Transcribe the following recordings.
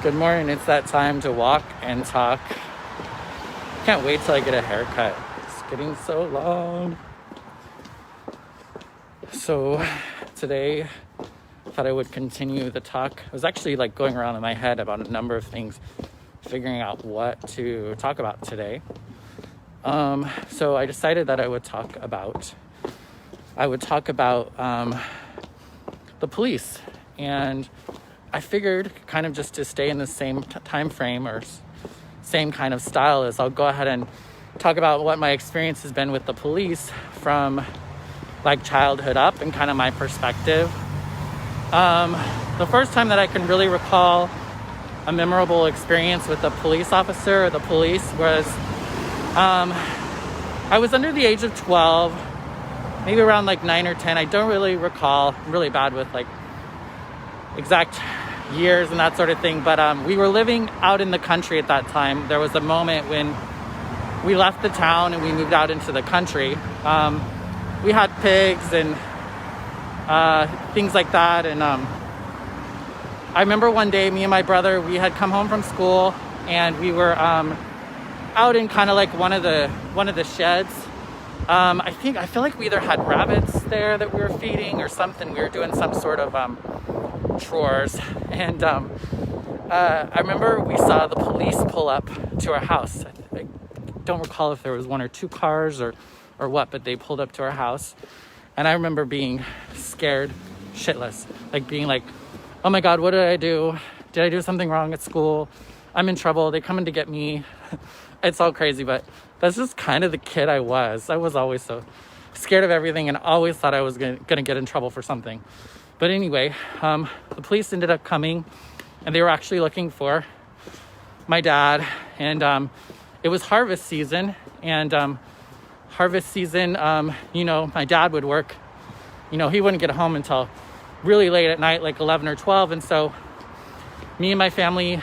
Good morning. It's that time to walk and talk. Can't wait till I get a haircut. It's getting so long. So today I thought I would continue the talk. I was actually going around in my head about a number of things, figuring out what to talk about today. So I decided that I would talk about the police, and I figured kind of just to stay in the same time frame or same kind of style as I'll go ahead and talk about what my experience has been with the police from childhood up and kind of my perspective. The first time that I can really recall a memorable experience with a police officer or the police was I was under the age of 12, maybe around 9 or 10. I don't really recall. I'm really bad with exact years and that sort of thing, but we were living out in the country at that time. There was a moment when we left the town and we moved out into the country. We had pigs and things like that, and I remember one day me and my brother, we had come home from school and we were out in kind of one of the sheds. I feel like we either had rabbits there that we were feeding or something. We were doing some sort of chores, and I remember we saw the police pull up to our house. I don't recall if there was one or two cars or what, but they pulled up to our house, and I remember being scared shitless, being oh my God, what did I do? Did I do something wrong at school? I'm in trouble. They coming to get me. It's all crazy, but that's just kind of the kid I was. I was always so scared of everything and always thought I was gonna get in trouble for something. But anyway, the police ended up coming, and they were actually looking for my dad. And it was harvest season. And my dad would work. He wouldn't get home until really late at night, 11 or 12. And so me and my family,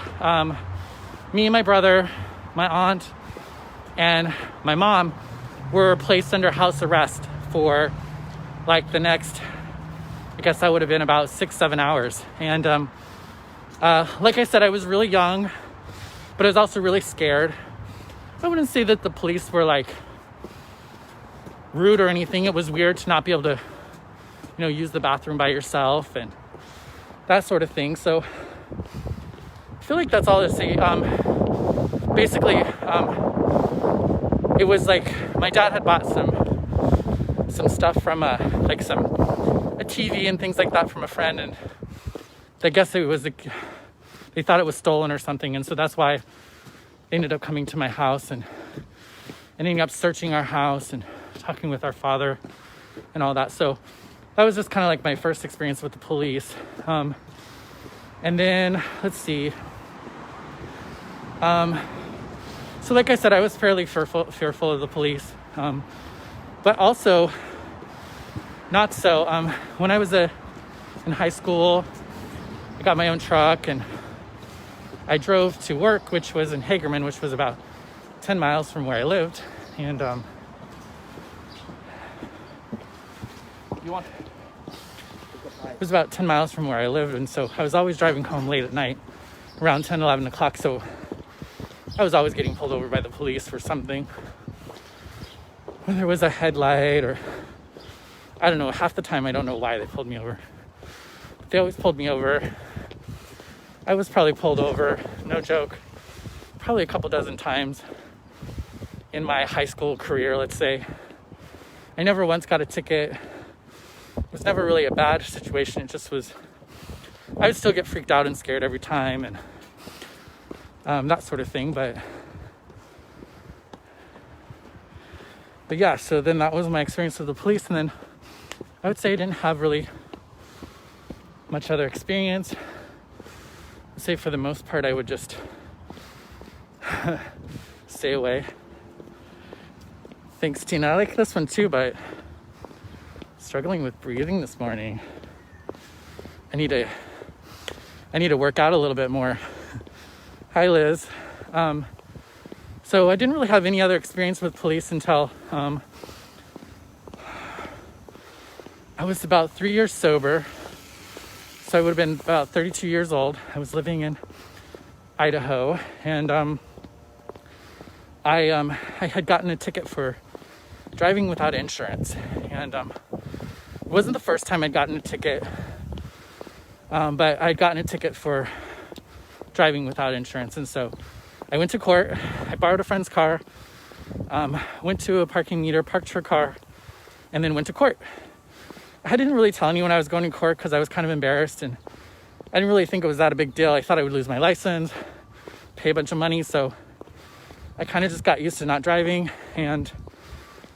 me and my brother, my aunt, and my mom were placed under house arrest for the next, I guess that would have been about 6-7 hours. And like I said, I was really young, but I was also really scared. I wouldn't say that the police were rude or anything. It was weird to not be able to, use the bathroom by yourself and that sort of thing. So I feel like that's all to say. Basically, it was my dad had bought some stuff from a TV and things like that from a friend, and I guess it was they thought it was stolen or something, and so that's why they ended up coming to my house and ending up searching our house and talking with our father and all that. So that was just kind of my first experience with the police. And then let's see. So like I said, I was fairly fearful of the police, but also not so. When I was in high school, I got my own truck and I drove to work, which was in Hagerman, which was about 10 miles from where I lived. And it was about 10 miles from where I lived. And so I was always driving home late at night, around 10, 11 o'clock. So I was always getting pulled over by the police for something. Whether it was a headlight or, I don't know, half the time I don't know why they pulled me over. But they always pulled me over. I was probably pulled over, no joke, probably a couple dozen times in my high school career, let's say. I never once got a ticket. It was never really a bad situation. It just was, I would still get freaked out and scared every time, and that sort of thing. But yeah, so then that was my experience with the police. And then I would say I didn't have really much other experience. I'd say for the most part, I would just stay away. Thanks, Tina. I like this one too, but struggling with breathing this morning. I need to work out a little bit more. Hi, Liz. So I didn't really have any other experience with police until I was about 3 years sober. So I would have been about 32 years old. I was living in Idaho, and I had gotten a ticket for driving without insurance, and it wasn't the first time I'd gotten a ticket, but I'd gotten a ticket for driving without insurance. And so I went to court. I borrowed a friend's car, went to a parking meter, parked her car, and then went to court. I didn't really tell anyone I was going to court because I was kind of embarrassed, and I didn't really think it was that a big deal. I thought I would lose my license, pay a bunch of money, so I kind of just got used to not driving and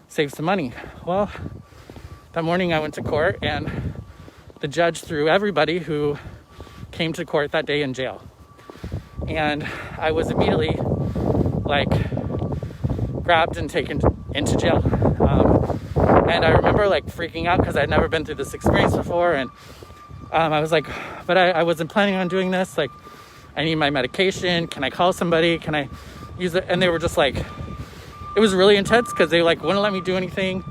saved some money. Well, that morning I went to court, and the judge threw everybody who came to court that day in jail. And I was immediately grabbed and taken into jail. And I remember freaking out because I'd never been through this experience before. And I was like, but I wasn't planning on doing this. I need my medication. Can I call somebody? Can I use it? And they were just it was really intense because they wouldn't let me do anything.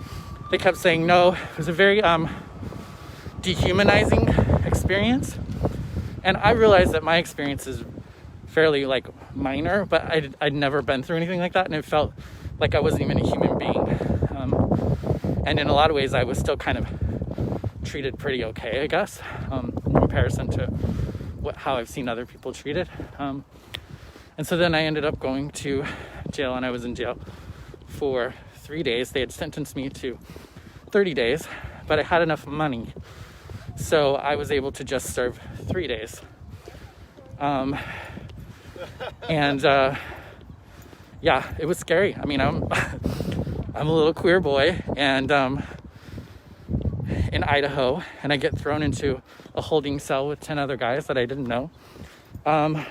They kept saying no. It was a very dehumanizing experience. And I realized that my experience is fairly minor, but I'd never been through anything like that, and it felt like I wasn't even a human being. And in a lot of ways, I was still kind of treated pretty okay, I guess, in comparison to how I've seen other people treated. And so then I ended up going to jail, and I was in jail for 3 days. They had sentenced me to 30 days, but I had enough money, so I was able to just serve 3 days. Yeah, it was scary. I mean, I'm a little queer boy, and in Idaho, and I get thrown into a holding cell with 10 other guys that I didn't know. I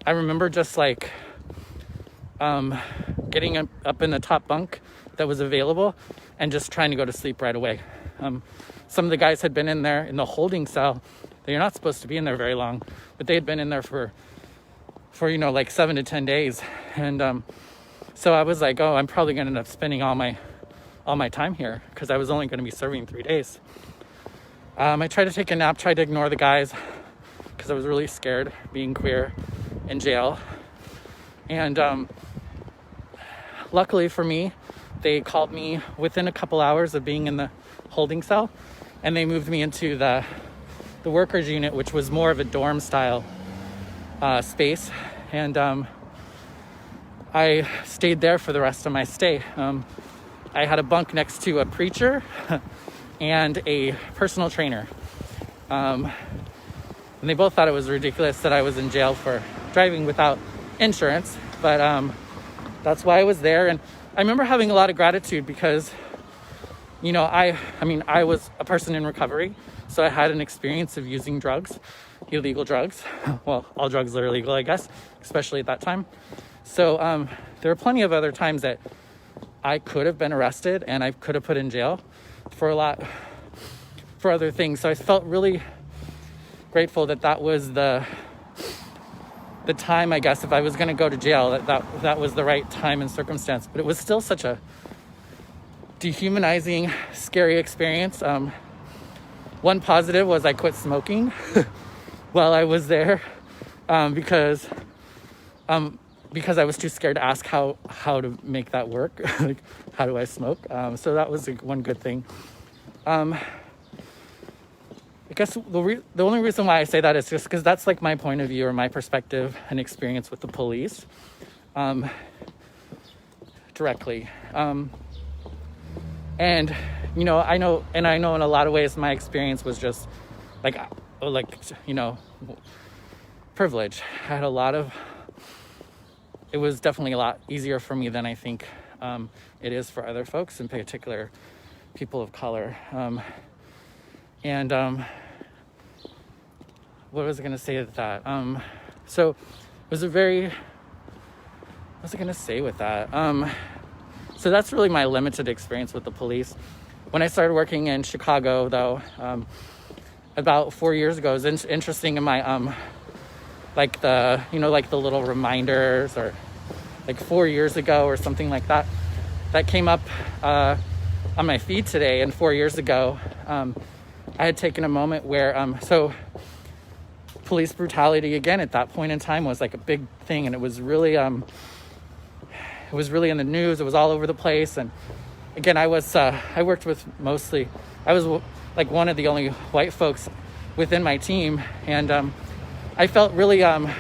remember just getting up in the top bunk that was available and just trying to go to sleep right away. Some of the guys had been in there in the holding cell. They're not supposed to be in there very long, but they had been in there for 7 to 10 days. And so I was oh, I'm probably going to end up spending all my time here because I was only going to be serving 3 days. I tried to take a nap, tried to ignore the guys because I was really scared being queer in jail. And luckily for me, they called me within a couple hours of being in the holding cell, and they moved me into the workers unit, which was more of a dorm style space. And I stayed there for the rest of my stay. I had a bunk next to a preacher and a personal trainer. And they both thought it was ridiculous that I was in jail for driving without insurance, but that's why I was there. And I remember having a lot of gratitude because, I was a person in recovery, so I had an experience of using drugs, illegal drugs. Well, all drugs are illegal, I guess, especially at that time. So there were plenty of other times that I could have been arrested and I could have put in jail for other things. So I felt really grateful that was the time, I guess, if I was going to go to jail, that was the right time and circumstance. But it was still such a dehumanizing, scary experience. One positive was I quit smoking while I was there because I was too scared to ask how to make that work. How do I smoke? So that was one good thing. I guess the only reason why I say that is just because that's my point of view or my perspective and experience with the police directly. And I know in a lot of ways my experience was just privilege. I had it was definitely a lot easier for me than I think it is for other folks, in particular people of color. What was I going to say with that? So it was what was I going to say with that? So that's really my limited experience with the police. When I started working in Chicago, though, about 4 years ago, it was interesting in my, the little reminders, or 4 years ago or something like that, that came up on my feed today. And 4 years ago, I had taken a moment where, police brutality again at that point in time was like a big thing, and it was really in the news. It was all over the place. And again, I worked with I was like one of the only white folks within my team, and I felt really I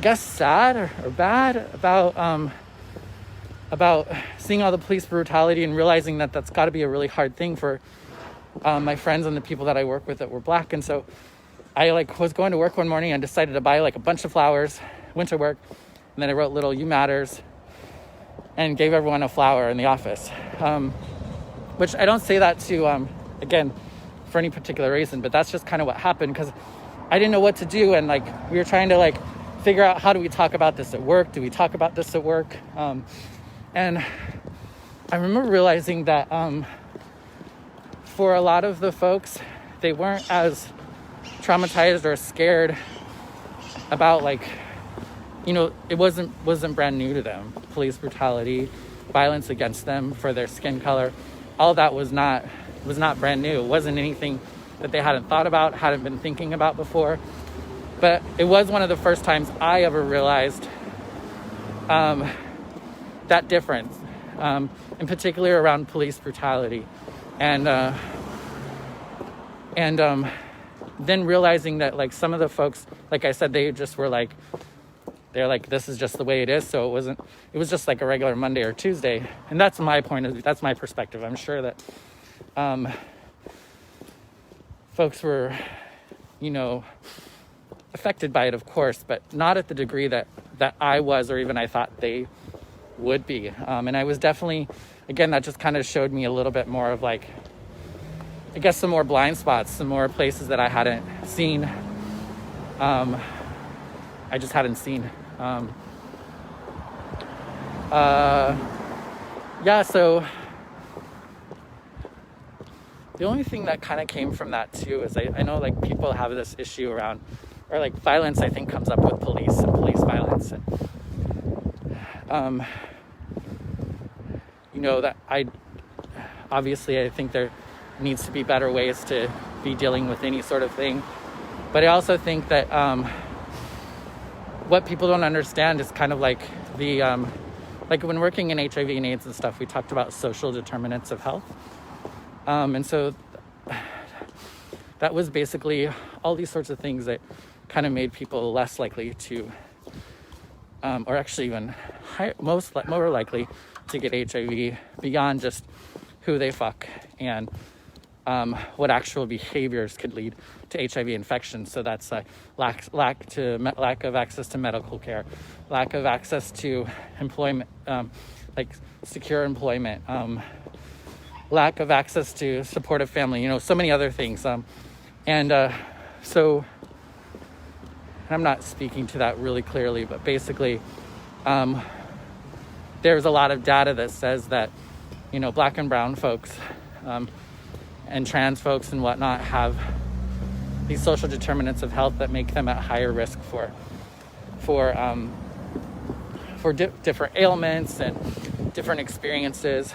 guess sad or bad about seeing all the police brutality, and realizing that that's got to be a really hard thing for my friends and the people that I work with that were Black. And so I was going to work one morning and decided to buy a bunch of flowers, went to work, and then I wrote little "You Matters" and gave everyone a flower in the office. Which I don't say that to, again, for any particular reason, but that's just kind of what happened, because I didn't know what to do. And we were trying to figure out, how do we talk about this at work? Do we talk about this at work? And I remember realizing that for a lot of the folks, they weren't as traumatized or scared about it wasn't brand new to them. Police brutality, violence against them for their skin color, all that was not brand new. It wasn't anything that they hadn't thought about, hadn't been thinking about before. But it was one of the first times I ever realized that difference, in particular around police brutality. And then realizing that some of the folks, like I said, they just were this is just the way it is. So it was just like a regular Monday or Tuesday. And that's my that's my perspective. I'm sure that folks were, affected by it, of course, but not at the degree that I was, or even I thought they would be. And I was definitely, again, that just kind of showed me a little bit more of I guess some more blind spots, some more places that I hadn't seen. I just hadn't seen. So the only thing that kind of came from that too is I know people have this issue around, or violence, I think, comes up with police and police violence. And, that I think there needs to be better ways to be dealing with any sort of thing. But I also think that what people don't understand is kind of when working in HIV and AIDS and stuff, we talked about social determinants of health. And so that was basically all these sorts of things that kind of made people less likely to, or actually even more likely to get HIV, beyond just who they fuck and what actual behaviors could lead to HIV infection. So that's lack of access to medical care, lack of access to employment, secure employment, lack of access to supportive family, so many other things. So I'm not speaking to that really clearly, but basically there's a lot of data that says that, Black and brown folks and trans folks and whatnot have these social determinants of health that make them at higher risk for different ailments and different experiences,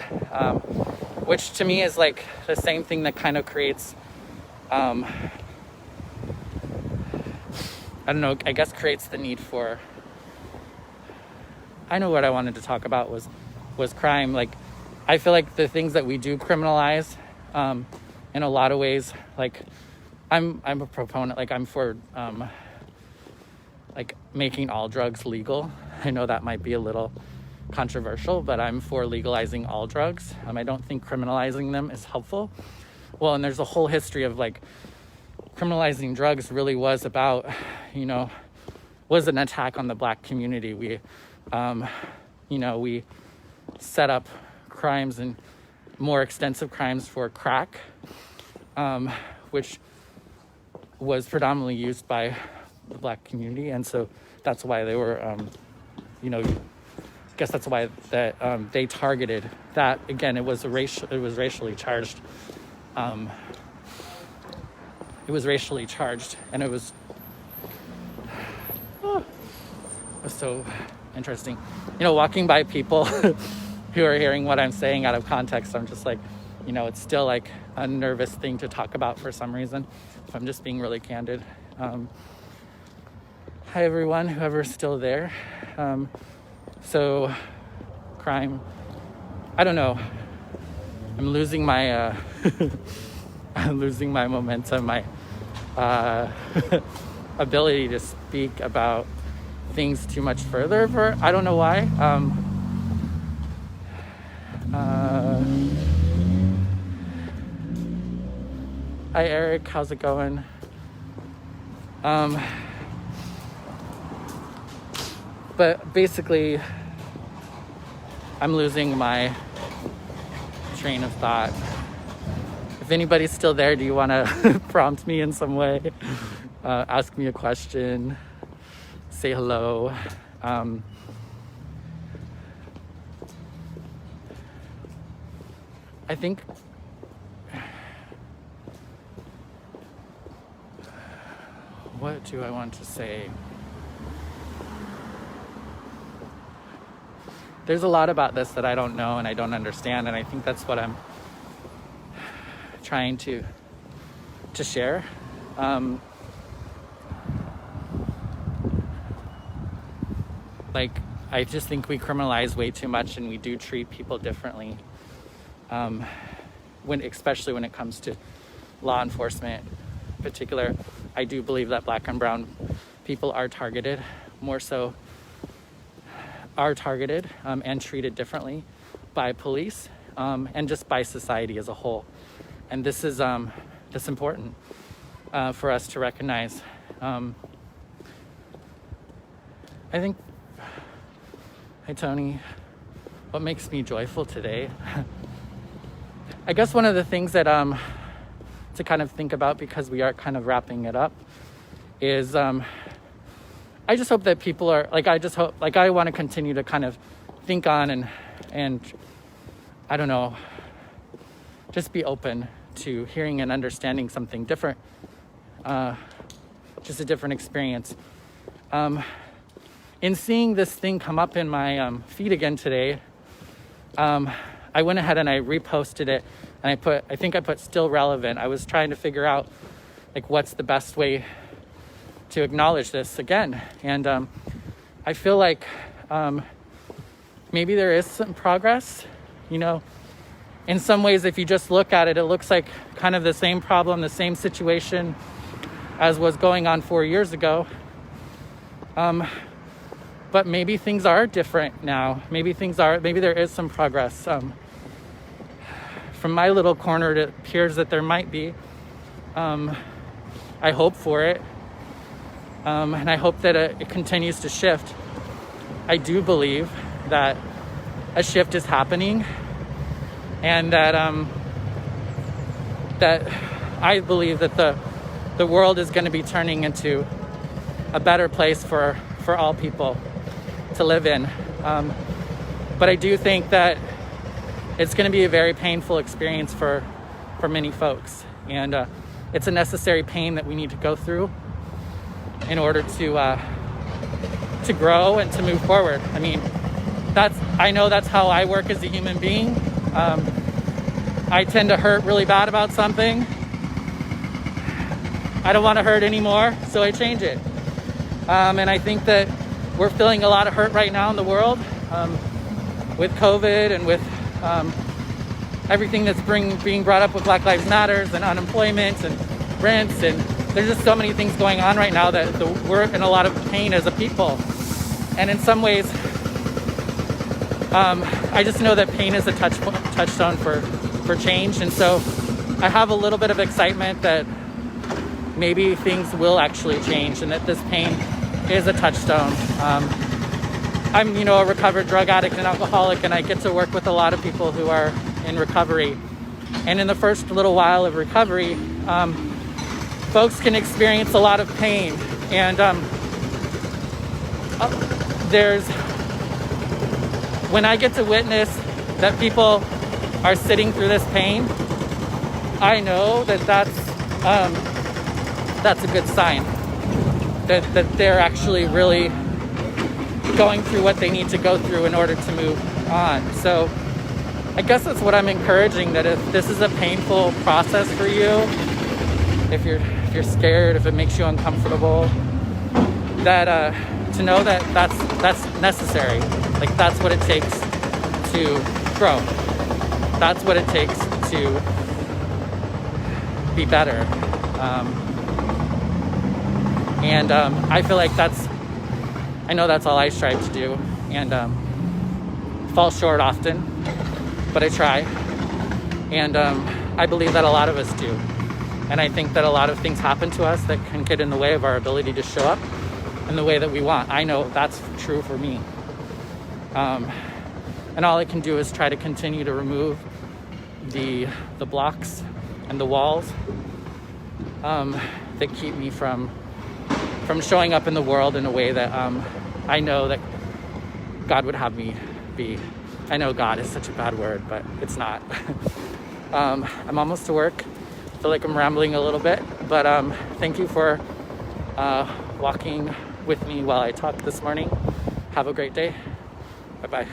which to me is the same thing that kind of creates, I don't know, I guess creates the need for, I know what I wanted to talk about was crime. I feel like the things that we do criminalize, in a lot of ways, I'm a proponent, I'm for, making all drugs legal. I know that might be a little controversial, but I'm for legalizing all drugs. I don't think criminalizing them is helpful. Well, and there's a whole history of criminalizing drugs really was about, was an attack on the Black community. We set up crimes and more extensive crimes for crack, which was predominantly used by the Black community. And so that's why they were, I guess that's why that they targeted that. Again, it was racially charged. It was racially charged, and it was so interesting. Walking by people who are hearing what I'm saying out of context, I'm just like, it's still like a nervous thing to talk about for some reason, if I'm just being really candid. Hi everyone, whoever's still there. So crime, I don't know. I'm losing my I'm losing my momentum, my ability to speak about things too much further for I don't know why. Hi Eric, how's it going? But basically, I'm losing my train of thought. If anybody's still there, do you want to prompt me in some way? Ask me a question, say hello. I think what do I want to say? There's a lot about this that I don't know and I don't understand, and I think that's what I'm trying to share. I just think we criminalize way too much, and we do treat people differently. Especially when it comes to law enforcement in particular, I do believe that Black and brown people are targeted, more so are targeted and treated differently by police and just by society as a whole. And this is that's important for us to recognize. I think, hi Tony, what makes me joyful today? I guess one of the things that to kind of think about, because we are kind of wrapping it up, is I just hope that people are I want to continue to kind of think on and I don't know, just be open to hearing and understanding something different, just a different experience. In seeing this thing come up in my feed again today, I went ahead and I reposted it, and I think I put still relevant. I was trying to figure out what's the best way to acknowledge this again. And I feel like maybe there is some progress, in some ways. If you just look at it, it looks like kind of the same problem, the same situation as was going on 4 years ago. But maybe things are different now. Maybe there is some progress. From my little corner, it appears that there might be. I hope for it. And I hope that it continues to shift. I do believe that a shift is happening, and that I believe that the world is going to be turning into a better place for all people to live in. But I do think that it's going to be a very painful experience for many folks, and it's a necessary pain that we need to go through in order to grow and to move forward. I mean, I know that's how I work as a human being. I tend to hurt really bad about something. I don't want to hurt anymore, so I change it. And I think that we're feeling a lot of hurt right now in the world with COVID and with everything that's being brought up with Black Lives Matters and unemployment and rents, and there's just so many things going on right now that we're in a lot of pain as a people. And in some ways, I just know that pain is a touchstone for change. And so I have a little bit of excitement that maybe things will actually change, and that this pain is a touchstone. I'm, a recovered drug addict and alcoholic, and I get to work with a lot of people who are in recovery. And in the first little while of recovery, folks can experience a lot of pain. And when I get to witness that people are sitting through this pain, I know that that's a good sign. That they're actually really going through what they need to go through in order to move on. So I guess that's what I'm encouraging, that if this is a painful process for you, if you're scared, if it makes you uncomfortable, that to know that that's necessary. Like, that's what it takes to grow. That's what it takes to be better. I feel like I know that's all I strive to do, and fall short often, but I try. And I believe that a lot of us do. And I think that a lot of things happen to us that can get in the way of our ability to show up in the way that we want. I know that's true for me. And all I can do is try to continue to remove the blocks and the walls that keep me from showing up in the world in a way that I know that God would have me be. I know God is such a bad word, but it's not. I'm almost to work. I feel like I'm rambling a little bit, but thank you for walking with me while I talk this morning. Have a great day. Bye-bye.